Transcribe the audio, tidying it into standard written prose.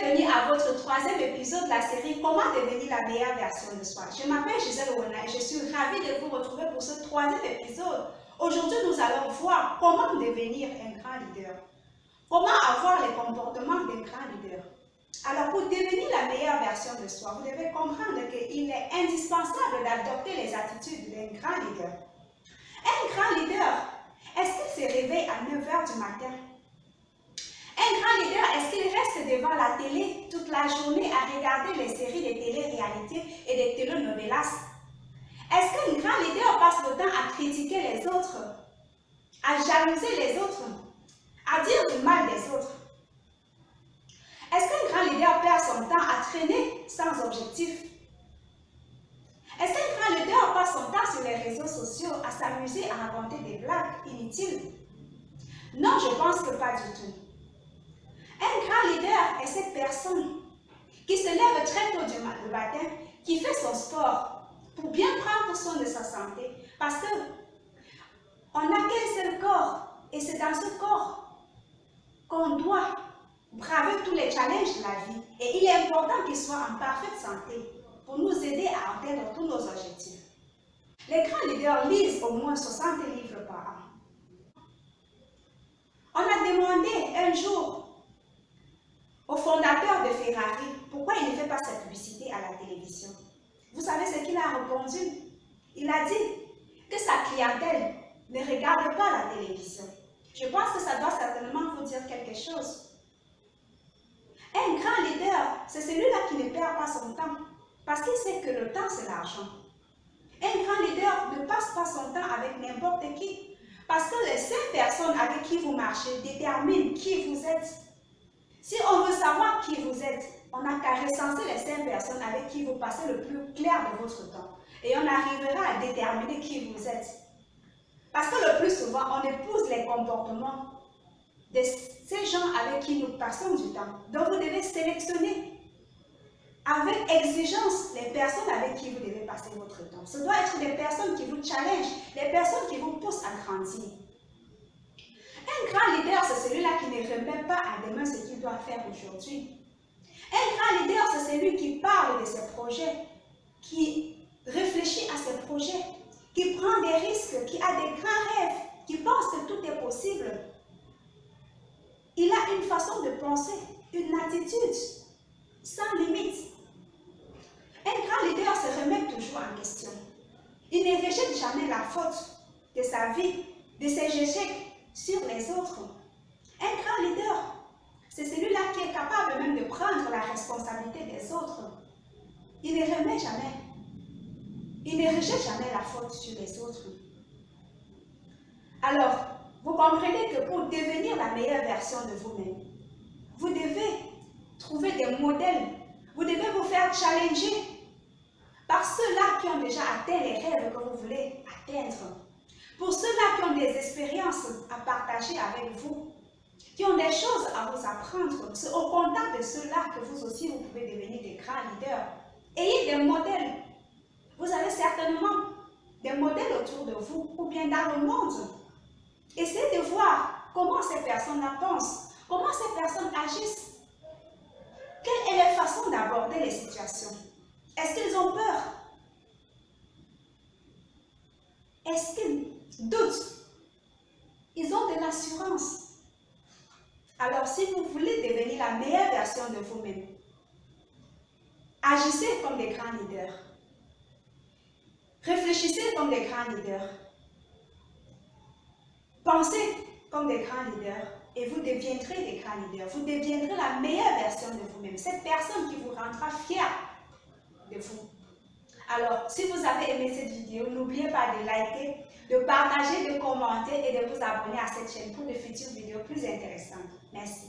bienvenue à votre troisième épisode de la série Comment devenir la meilleure version de soi. Je m'appelle Gisèle Ouena et je suis ravie de vous retrouver pour ce troisième épisode. Aujourd'hui, nous allons voir comment devenir un grand leader. Comment avoir les comportements d'un grand leader. Alors, pour devenir la meilleure version de soi, vous devez comprendre qu'il est indispensable d'adopter les attitudes d'un grand leader. Un grand leader, est-ce qu'il se réveille à 9 h du matin? Un grand leader, est-ce qu'il reste devant la télé toute la journée à regarder les séries de télé-réalité et des telenovelas? Est-ce qu'un grand leader passe le temps à critiquer les autres, à jalouser les autres, à dire du mal des autres? Est-ce qu'un grand leader perd son temps à traîner sans objectif? Est-ce qu'un grand leader passe son temps sur les réseaux sociaux à s'amuser à raconter des blagues inutiles? Non, je pense que pas du tout. Un grand leader est cette personne qui se lève très tôt du matin, qui fait son sport pour bien prendre soin de sa santé. Parce que on n'a qu'un seul corps et c'est dans ce corps qu'on doit braver tous les challenges de la vie. Et il est important qu'il soit en parfaite santé pour nous aider à atteindre tous nos objectifs. Les grands leaders lisent au moins 60 livres par an. On a demandé un jour au fondateur de Ferrari pourquoi il ne fait pas cette publicité à la télévision. Vous savez ce qu'il a répondu? Il a dit que sa clientèle ne regarde pas la télévision. Je pense que ça doit certainement vous dire quelque chose. Un grand leader, c'est celui-là qui ne perd pas son temps, parce qu'il sait que le temps, c'est l'argent. Un grand leader ne passe pas son temps avec n'importe qui, parce que les 5 personnes avec qui vous marchez déterminent qui vous êtes. Si on veut savoir qui vous êtes, on n'a qu'à recenser les 5 personnes avec qui vous passez le plus clair de votre temps. Et on arrivera à déterminer qui vous êtes. Parce que le plus souvent, on épouse les comportements de ces gens avec qui nous passons du temps. Donc vous devez sélectionner avec exigence les personnes avec qui vous devez passer votre temps. Ce doit être des personnes qui vous challengent, des personnes qui vous poussent à grandir. Un grand leader, c'est celui-là qui ne remet pas à demain ce qu'il doit faire aujourd'hui. Un grand leader, c'est celui qui parle de ses projets, qui réfléchit à ses projets, qui prend des risques, qui a des grands rêves, qui pense que tout est possible. Il a une façon de penser, une attitude sans limite. Un grand leader se remet toujours en question. Il ne rejette jamais la faute de sa vie, de ses échecs sur les autres. Un grand leader, c'est celui-là qui est capable même de prendre la responsabilité des autres. Il ne remet jamais, il ne rejette jamais la faute sur les autres. Alors, vous comprenez que pour devenir la meilleure version de vous-même, vous devez trouver des modèles, vous devez vous faire challenger par ceux-là qui ont déjà atteint les rêves que vous voulez atteindre. Pour ceux-là qui ont des expériences à partager avec vous, qui ont des choses à vous apprendre, c'est au contact de ceux-là que vous aussi vous pouvez devenir des grands leaders. Ayez des modèles. Vous avez certainement des modèles autour de vous ou bien dans le monde. Essayez de voir comment ces personnes-là pensent, comment ces personnes agissent. Quelle est leur façon d'aborder les situations? Est-ce qu'ils ont peur? Est-ce qu'ils doutent? Ils ont de l'assurance. Alors, si vous voulez devenir la meilleure version de vous-même, agissez comme des grands leaders. Réfléchissez comme des grands leaders. Pensez comme des grands leaders et vous deviendrez des grands leaders. Vous deviendrez la meilleure version de vous-même. Cette personne qui vous rendra fier de vous. Alors, si vous avez aimé cette vidéo, n'oubliez pas de liker, de partager, de commenter et de vous abonner à cette chaîne pour de futures vidéos plus intéressantes. Merci.